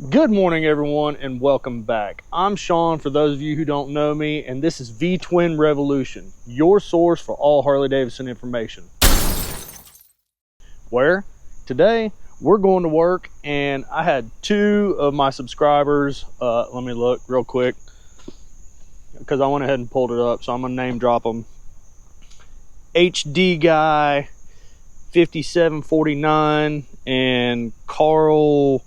Good morning, everyone, and welcome back. I'm Sean, for those of you who don't know me, and this is V-Twin Revolution, your source for all Harley-Davidson information. Where? Today, we're going to work, and I had two of my subscribers, let me look real quick, because I went ahead and pulled it up, so I'm going to name drop them. HD Guy 5749 and Carl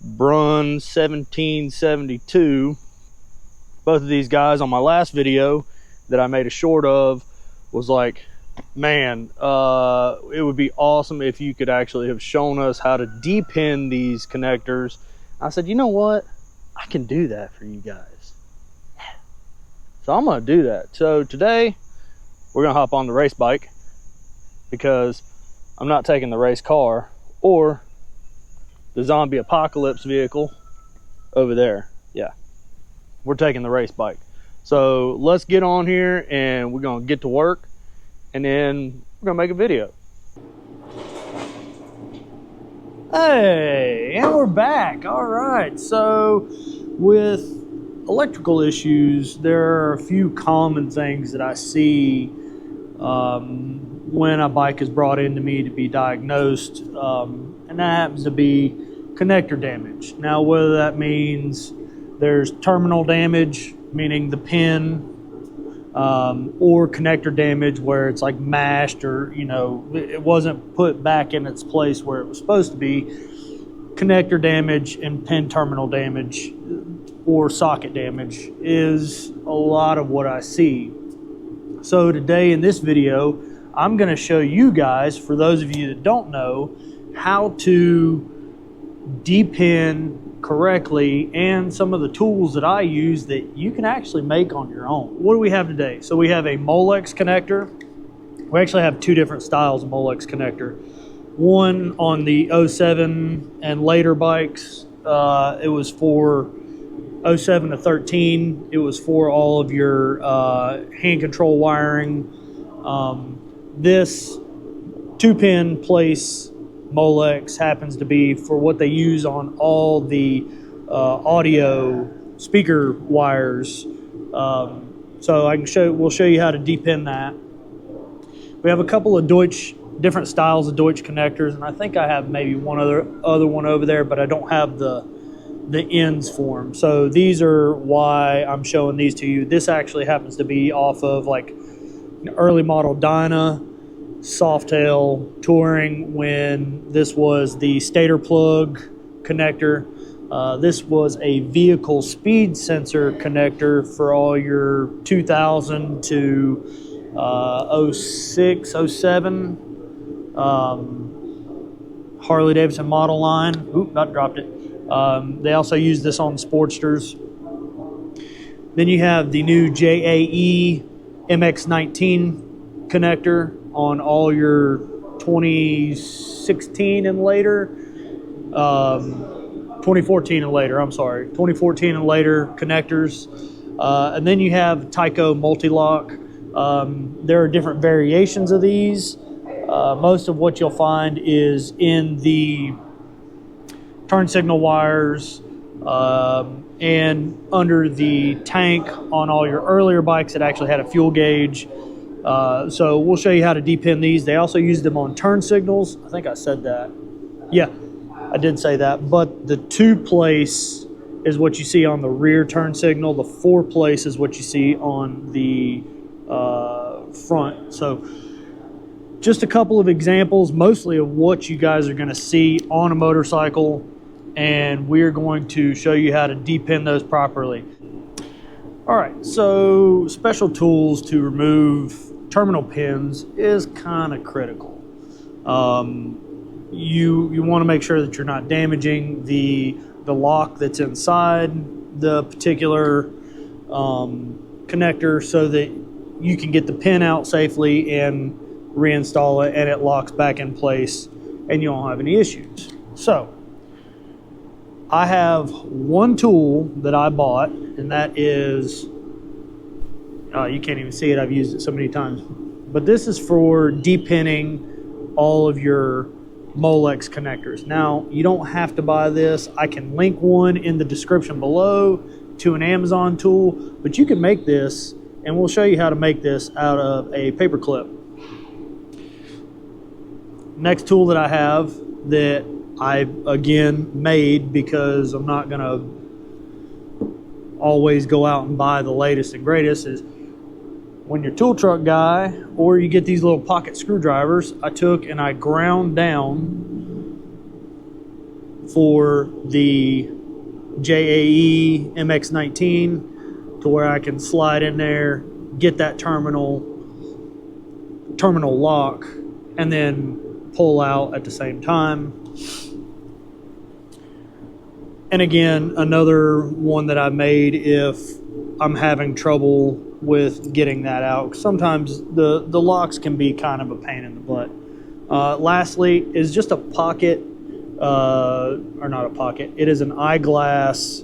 Brun 1772. Both of these guys on my last video that I made a short of was like, man, it would be awesome if you could actually have shown us how to depin these connectors. I said, you know what, I can do that for you guys. So I'm gonna do that. So today we're gonna hop on the race bike because I'm not taking the race car or the zombie apocalypse vehicle over there. Yeah, we're taking the race bike. So let's get on here and we're gonna get to work, and then we're gonna make a video. Hey, and we're back. All right, so with electrical issues, there are a few common things that I see when a bike is brought into me to be diagnosed, and that happens to be connector damage. Now, whether that means there's terminal damage, meaning the pin, or connector damage where it's like mashed, or it wasn't put back in its place where it was supposed to be, connector damage and pin terminal damage or socket damage is a lot of what I see. So today in this video, I'm going to show you guys, for those of you that don't know, how to depin correctly and some of the tools that I use that you can actually make on your own. What do we have today? So we have a Molex connector. We actually have two different styles of Molex connector. One on the 07 and later bikes, it was for 07 to 13. It was for all of your hand control wiring. This 2-pin place Molex happens to be for what they use on all the audio speaker wires. So we'll show you how to depin that. We have a couple of Deutsch, different styles of Deutsch connectors, and I think I have maybe one other one over there, but I don't have the ends for them. So these are why I'm showing these to you. This actually happens to be off of like an early model Dyna Softail Touring, when this was the stator plug connector. This was a vehicle speed sensor connector for all your 2000 to 06, 07 Harley-Davidson model line. Oop, about dropped it. They also use this on Sportsters. Then you have the new JAE MX-19 connector on all your 2016 and later, 2014 and later, 2014 and later connectors. And then you have Tyco multilock. There are different variations of these. Most of what you'll find is in the turn signal wires, and under the tank on all your earlier bikes that actually had a fuel gauge. So we'll show you how to depin these. They also use them on turn signals. I think I said that. Yeah, I did say that. But the 2-place is what you see on the rear turn signal. The 4-place is what you see on the front. So just a couple of examples, mostly of what you guys are going to see on a motorcycle, and we're going to show you how to depin those properly. All right, so special tools to remove terminal pins is kind of critical. You want to make sure that you're not damaging the lock that's inside the particular connector, so that you can get the pin out safely and reinstall it, and it locks back in place and you don't have any issues. So I have one tool that I bought, and that is, you can't even see it, I've used it so many times, but this is for depinning all of your Molex connectors. Now, you don't have to buy this. I can link one in the description below to an Amazon tool, but you can make this, and we'll show you how to make this out of a paper clip. Next tool that I have that I, again, made because I'm not going to always go out and buy the latest and greatest, is when you're a tool truck guy or you get these little pocket screwdrivers, I took and I ground down for the JAE MX-19 to where I can slide in there, get that terminal lock, and then pull out at the same time. And again, another one that I made if I'm having trouble with getting that out. Sometimes the locks can be kind of a pain in the butt. Lastly is just a pocket, or not a pocket, it is an eyeglass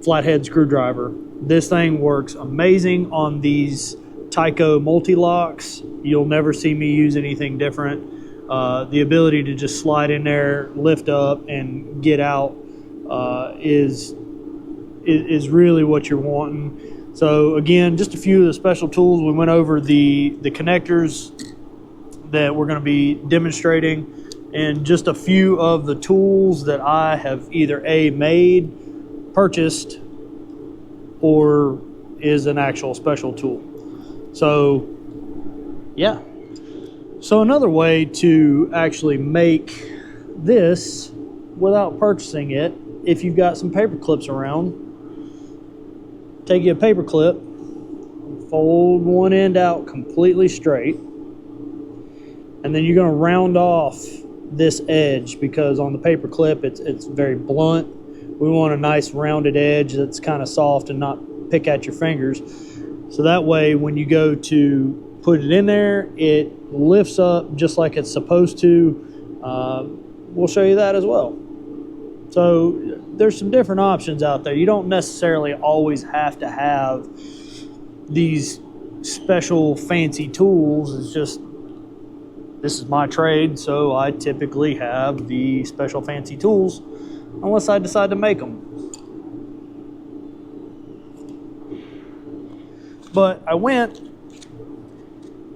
flathead screwdriver. This thing works amazing on these Tyco multi-locks. You'll never see me use anything different. The ability to just slide in there, lift up, and get out is really what you're wanting. So again, just a few of the special tools. We went over the connectors that we're going to be demonstrating, and just a few of the tools that I have either made, purchased, or is an actual special tool. So yeah. So another way to actually make this without purchasing it, if you've got some paper clips around, take you a paper clip, fold one end out completely straight, and then you're going to round off this edge because on the paper clip it's very blunt. We want a nice rounded edge that's kind of soft and not pick at your fingers. So that way when you go to put it in there, it lifts up just like it's supposed to. We'll show you that as well. So there's some different options out there. You don't necessarily always have to have these special fancy tools. It's just, this is my trade, so I typically have the special fancy tools unless I decide to make them. But I went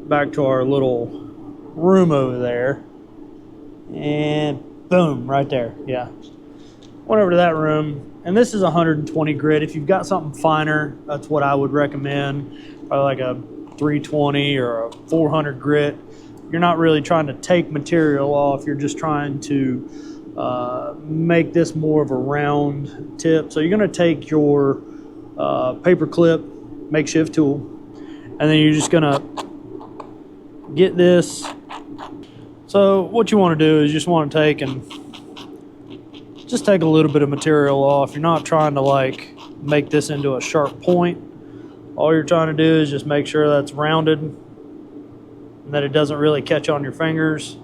back to our little room over there, and boom, right there. Yeah, went over to that room, and this is 120 grit. If you've got something finer, that's what I would recommend, probably like a 320 or a 400 grit. You're not really trying to take material off, you're just trying to make this more of a round tip. So you're going to take your paper clip makeshift tool, and then you're just going to get this. So what you want to do is you just want to take a little bit of material off. You're not trying to like make this into a sharp point. All you're trying to do is just make sure that's rounded and that it doesn't really catch on your fingers,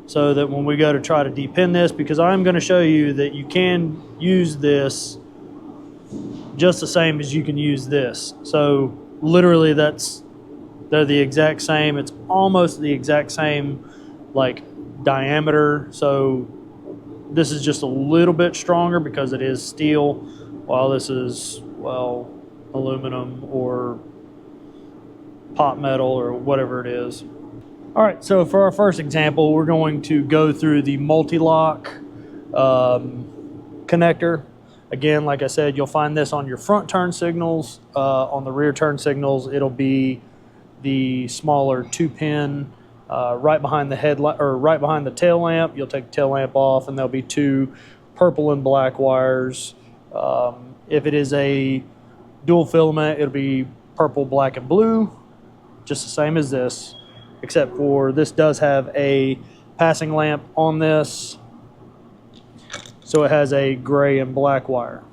so that when we go to try to depin this, because I'm going to show you that you can use this just the same as you can use this. So literally they're the exact same. It's almost the exact same like diameter. So this is just a little bit stronger because it is steel, while this is, well, aluminum or pot metal or whatever it is. All right, so for our first example, we're going to go through the multi-lock connector. Again, like I said, you'll find this on your front turn signals. On the rear turn signals, it'll be the smaller 2-pin right behind the headlight, or right behind the tail lamp. You'll take the tail lamp off, and there'll be 2 purple and black wires. If it is a dual filament, it'll be purple, black, and blue, just the same as this, except for this does have a passing lamp on this, so it has a gray and black wire.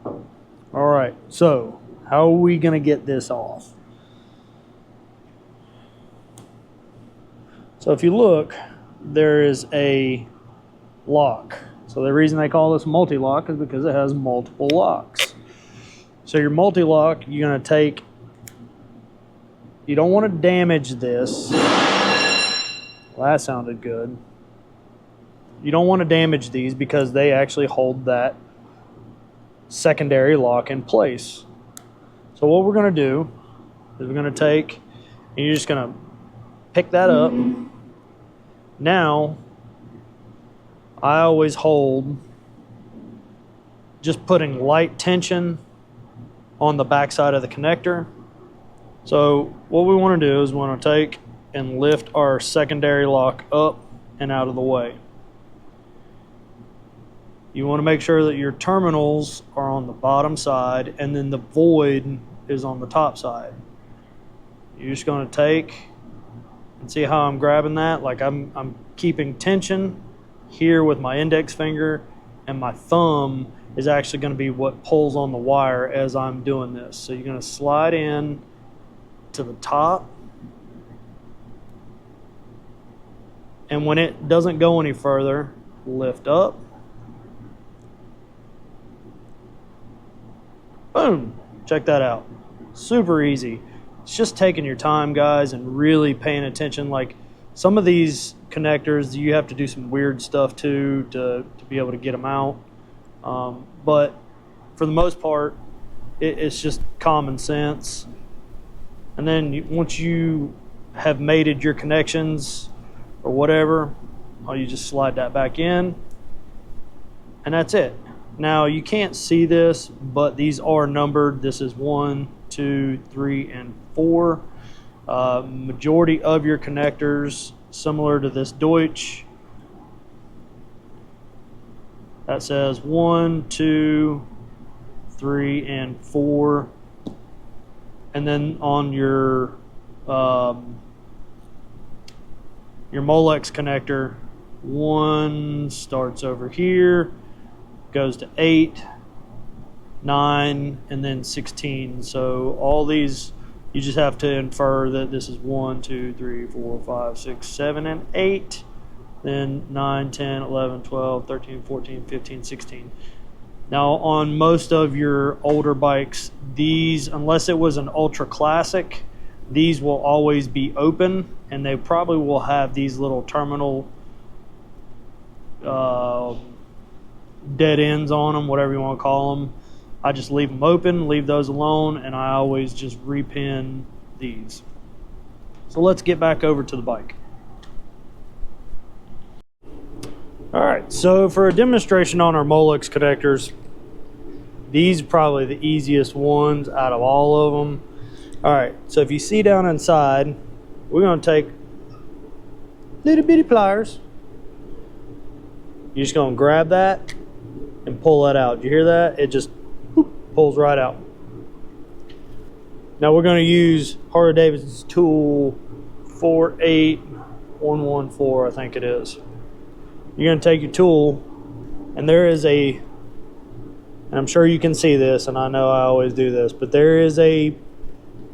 All right, so how are we going to get this off? So if you look, there is a lock. So the reason they call this multi-lock is because it has multiple locks. So your multi-lock, you're going to take, you don't want to damage this. Well, that sounded good. You don't want to damage these because they actually hold that secondary lock in place. So what we're going to do is we're going to take, and you're just going to pick that up. Now, I always hold just putting light tension on the back side of the connector. So what we want to do is we want to take and lift our secondary lock up and out of the way. You want to make sure that your terminals are on the bottom side and then the void is on the top side. You're just going to take and see how I'm grabbing that. Like I'm keeping tension here with my index finger, and my thumb is actually going to be what pulls on the wire as I'm doing this. So you're going to slide in to the top, and when it doesn't go any further, lift up. Boom! Check that out. Super easy. It's just taking your time, guys, and really paying attention. Like some of these connectors, you have to do some weird stuff too to be able to get them out. But for the most part, it's just common sense. And then once you have mated your connections or whatever, you just slide that back in, and that's it. Now you can't see this, but these are numbered. This is 1, 2, 3, and 4. Majority of your connectors, similar to this Deutsch, that says 1, 2, 3, and 4. And then on your Molex connector, 1 starts over here, goes to 8, 9, and then 16. So all these, you just have to infer that this is 1, 2, 3, 4, 5, 6, 7, and 8. Then 9, 10, 11, 12, 13, 14, 15, 16. Now on most of your older bikes, these, unless it was an ultra classic, these will always be open, and they probably will have these little terminal dead ends on them, whatever you want to call them. I just leave them open, leave those alone, and I always just repin these. So let's get back over to the bike. Alright, so for a demonstration on our Molex connectors, these are probably the easiest ones out of all of them. Alright, so if you see down inside, we're going to take little bitty pliers. You're just going to grab that and pull that out. Did you hear that? It just pulls right out. Now we're going to use Harley-Davidson's tool 48114, I think it is. You're going to take your tool, and there is and I'm sure you can see this, and I know I always do this, but there is a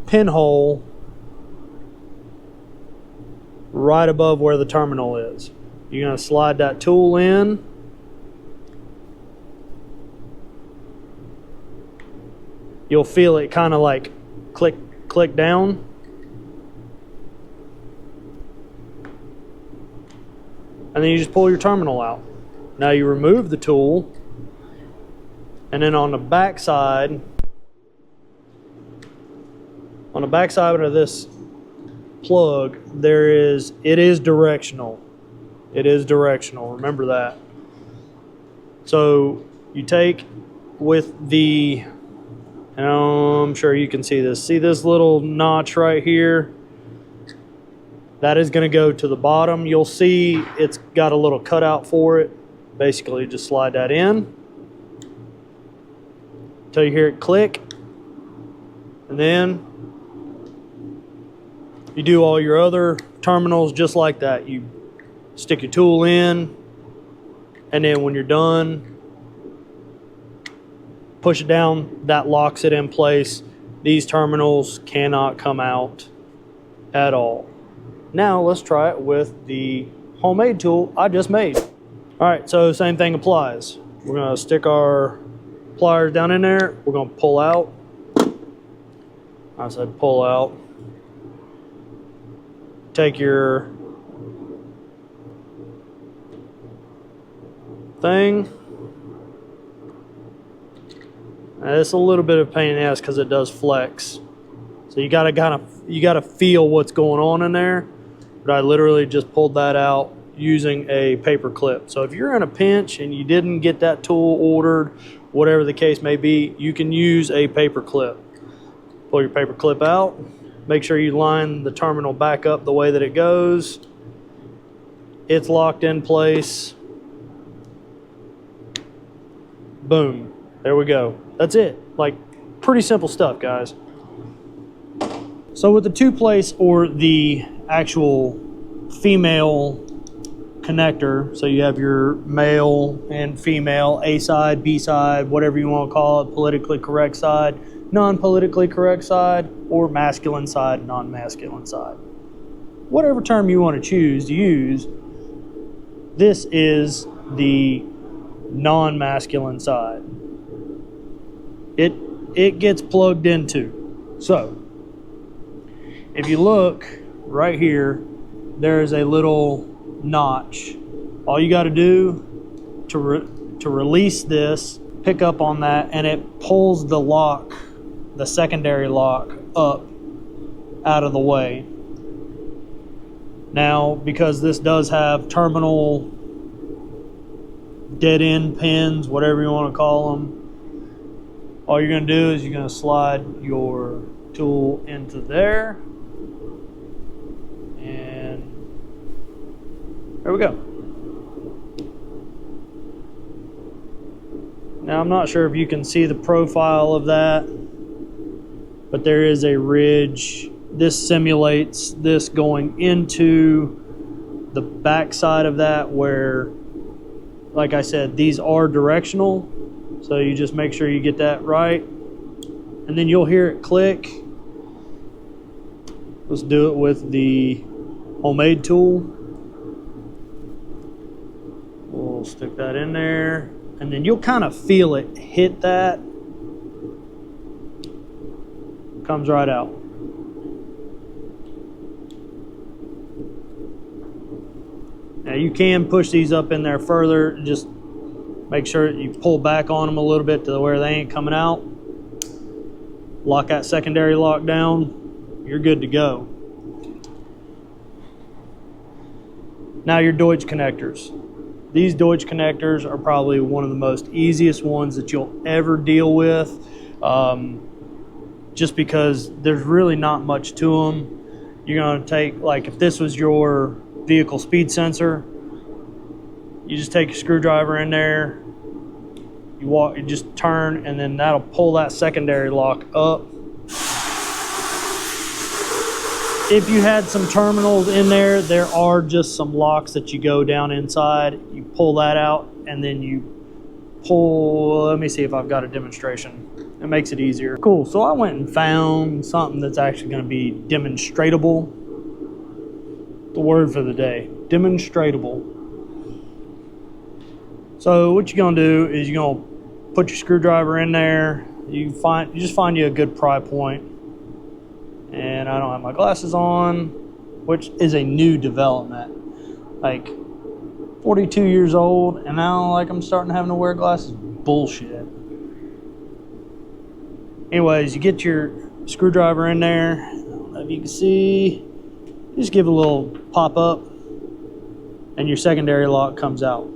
pinhole right above where the terminal is. You're going to slide that tool in, you'll feel it kind of like click down. And then you just pull your terminal out. Now you remove the tool, and then on the back side of this plug, it is directional. It is directional, remember that. So you take with and I'm sure you can see this. See this little notch right here? That is going to go to the bottom. You'll see it's got a little cutout for it. Basically, just slide that in until you hear it click. And then you do all your other terminals just like that. You stick your tool in, and then when you're done, push it down. That locks it in place. These terminals cannot come out at all. Now let's try it with the homemade tool I just made. All right, so same thing applies. We're gonna stick our pliers down in there. We're gonna pull out. I said pull out. Take your thing. It's a little bit of a pain in the ass because it does flex. So you gotta feel what's going on in there. But I literally just pulled that out using a paper clip. So if you're in a pinch and you didn't get that tool ordered, whatever the case may be, you can use a paper clip. Pull your paper clip out. Make sure you line the terminal back up the way that it goes. It's locked in place. Boom. There we go. That's it. Like, pretty simple stuff, guys. So with the two-place or the actual female connector, so you have your male and female, A side, B side, whatever you want to call it, politically correct side, non-politically correct side, or masculine side, non-masculine side. Whatever term you want to choose to use, this is the non-masculine side. It gets plugged into. So, if you look right here, there is a little notch. All you got to do to release this, pick up on that, and it pulls the lock, the secondary lock, up out of the way. Now, because this does have terminal dead end pins, whatever you want to call them, all you're going to do is you're going to slide your tool into there, and there we go. Now, I'm not sure if you can see the profile of that, but there is a ridge. This simulates this going into the back side of that, where, like I said, these are directional. So you just make sure you get that right, and then you'll hear it click. Let's do it with the homemade tool. We'll stick that in there, and then you'll kind of feel it hit that. Comes right out. Now you can push these up in there further. Just make sure you pull back on them a little bit to where they ain't coming out. Lock that secondary lock down. You're good to go. Now your Deutsch connectors. These Deutsch connectors are probably one of the most easiest ones that you'll ever deal with. Just because there's really not much to them. You're going to take, like if this was your vehicle speed sensor, you just take your screwdriver in there, you just turn, and then that'll pull that secondary lock up. If you had some terminals in there, there are just some locks that you go down inside. You pull that out, and then you pull, let me see if I've got a demonstration. It makes it easier. Cool, so I went and found something that's actually gonna be demonstratable. The word for the day, demonstratable. So what you're gonna do is you're gonna put your screwdriver in there. You just find you a good pry point. And I don't have my glasses on, which is a new development. Like 42 years old, and now like I'm starting having to wear glasses. Bullshit. Anyways, you get your screwdriver in there. I don't know if you can see. Just give it a little pop up, and your secondary lock comes out.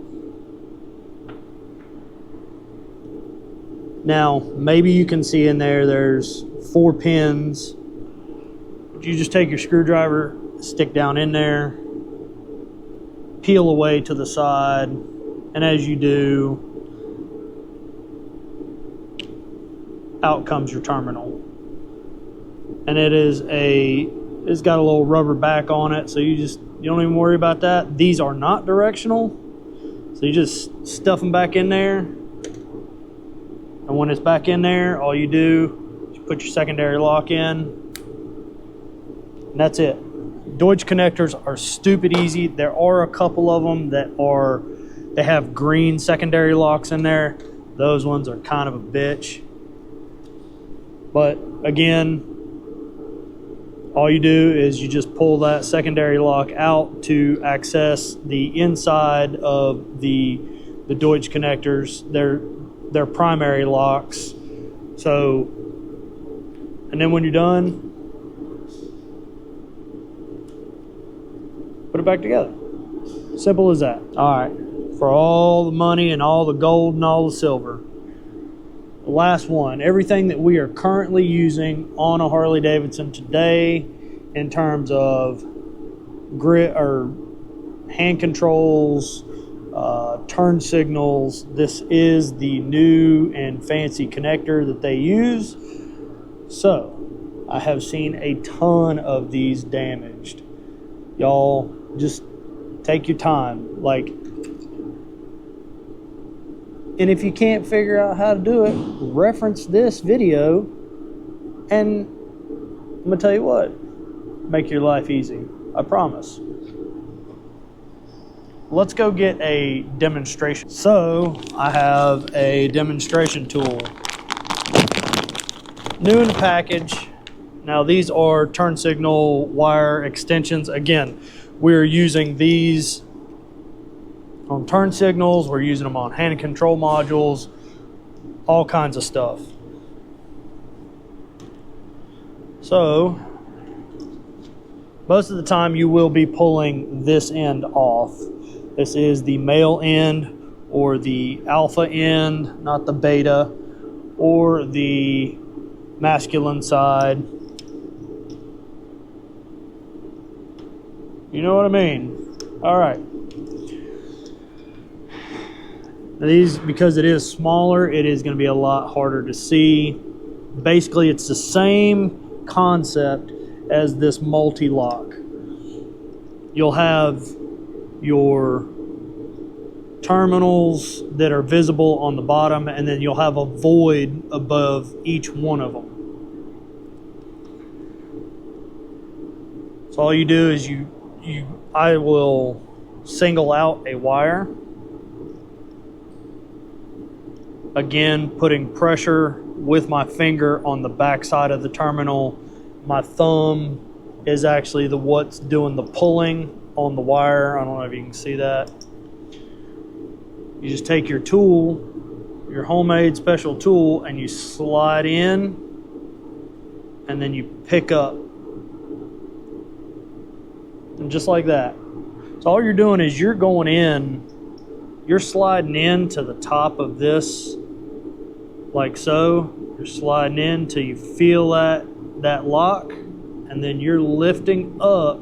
Now, maybe you can see in there, there's 4 pins. You just take your screwdriver, stick down in there, peel away to the side, and as you do, out comes your terminal. And it's got a little rubber back on it, so you don't even worry about that. These are not directional, so you just stuff them back in there. And when it's back in there, all you do is put your secondary lock in. And that's it. Deutsch connectors are stupid easy. There are a couple of them they have green secondary locks in there. Those ones are kind of a bitch. But again, all you do is you just pull that secondary lock out to access the inside of the the Deutsch connectors. They're primary locks. So, and then when you're done, put it back together. Simple as that. All right, for all the money and all the gold and all the silver. The last one, everything that we are currently using on a Harley-Davidson today in terms of grit or hand controls, turn signals, this is the new and fancy connector that they use. So I have seen a ton of these damaged. Y'all just take your time. Like, and if you can't figure out how to do it, reference this video, and I'm gonna tell you what, make your life easy. I promise. Let's go get a demonstration. So I have a demonstration tool. New in the package. Now these are turn signal wire extensions. Again, we're using these on turn signals, we're using them on hand control modules, all kinds of stuff. So most of the time you will be pulling this end off. This is the male end or the alpha end, not the beta, or the masculine side. You know what I mean? All right. These, because it is smaller, it is going to be a lot harder to see. Basically, it's the same concept as this multi-lock. You'll have your terminals that are visible on the bottom, and then you'll have a void above each one of them. So all you do is I will single out a wire. Again, putting pressure with my finger on the back side of the terminal. My thumb is actually what's doing the pulling on the wire. I don't know if you can see that. You just take your tool, your homemade special tool, and you slide in, and then you pick up. And just like that. So all you're doing is you're going in, you're sliding in to the top of this, like so. You're sliding in till you feel that lock, and then you're lifting up,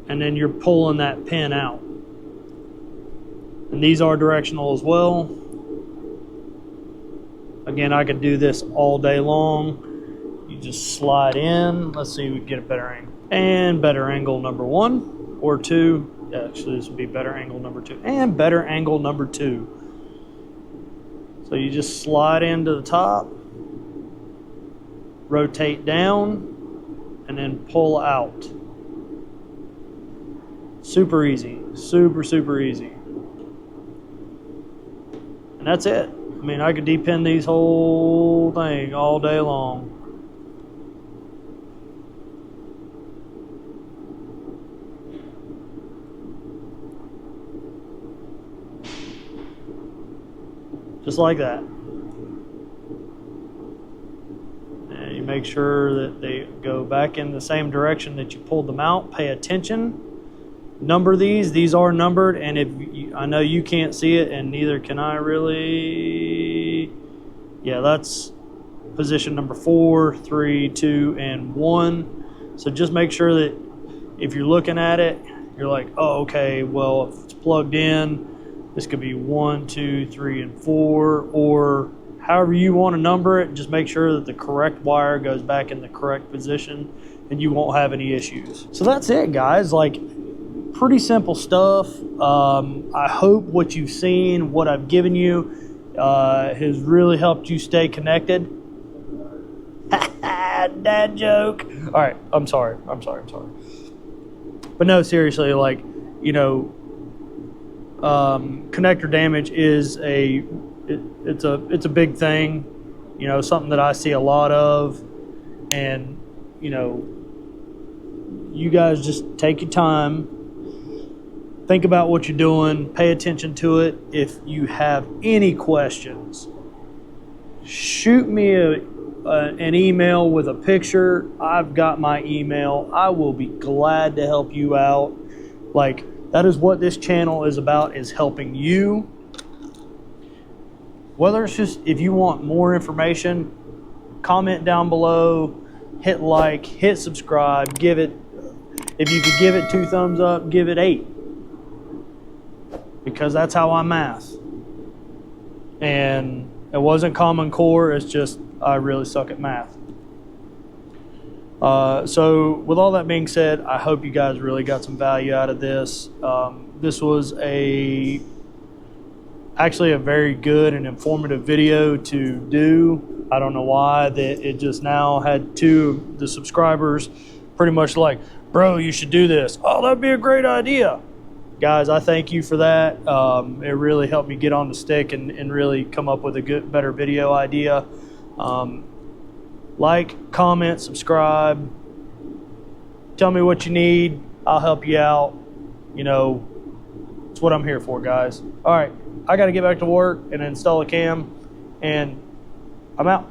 and then you're pulling that pin out. And these are directional as well. Again, I could do this all day long. You just slide in. Let's see if we can get a better angle. And better angle number 1 or 2. Yeah, actually this would be better angle number 2. And better angle number 2. So you just slide into the top, rotate down, and then pull out. Super easy. Super, super easy. And that's it. I mean, I could depin these whole thing all day long. Just like that. And you make sure that they go back in the same direction that you pulled them out. Pay attention. Number these. These are numbered, and if you, I know you can't see it, and neither can I really. Yeah, that's position number 4, 3, 2, and 1. So just make sure that if you're looking at it, you're like, oh, okay, well, if it's plugged in, this could be 1, 2, 3, and 4, or however you want to number it. Just make sure that the correct wire goes back in the correct position, and you won't have any issues. So that's it, guys. Like, pretty simple stuff. I hope what you've seen, what I've given you, has really helped you stay connected. Dad joke. All right, I'm sorry. But no, seriously, like, you know, connector damage is it's a big thing, you know, something that I see a lot of, and you know, you guys just take your time, think about what you're doing, pay attention to it. If you have any questions, shoot me an email with a picture. I've got my email. I will be glad to help you out. Like, that is what this channel is about, is helping you. Whether it's just, if you want more information, comment down below, hit like, hit subscribe, give it, if you could give it 2 thumbs up, give it 8. Because that's how I math. And it wasn't Common Core, it's just I really suck at math. So with all that being said, I hope you guys really got some value out of this. This was actually a very good and informative video to do. I don't know why that it just now had 2 of the subscribers pretty much like, bro, you should do this. Oh, that'd be a great idea. Guys, I thank you for that. It really helped me get on the stick and really come up with a better video idea. Like, comment, subscribe. Tell me what you need. I'll help you out. You know, it's what I'm here for, guys. All right, I got to get back to work and install a cam, and I'm out.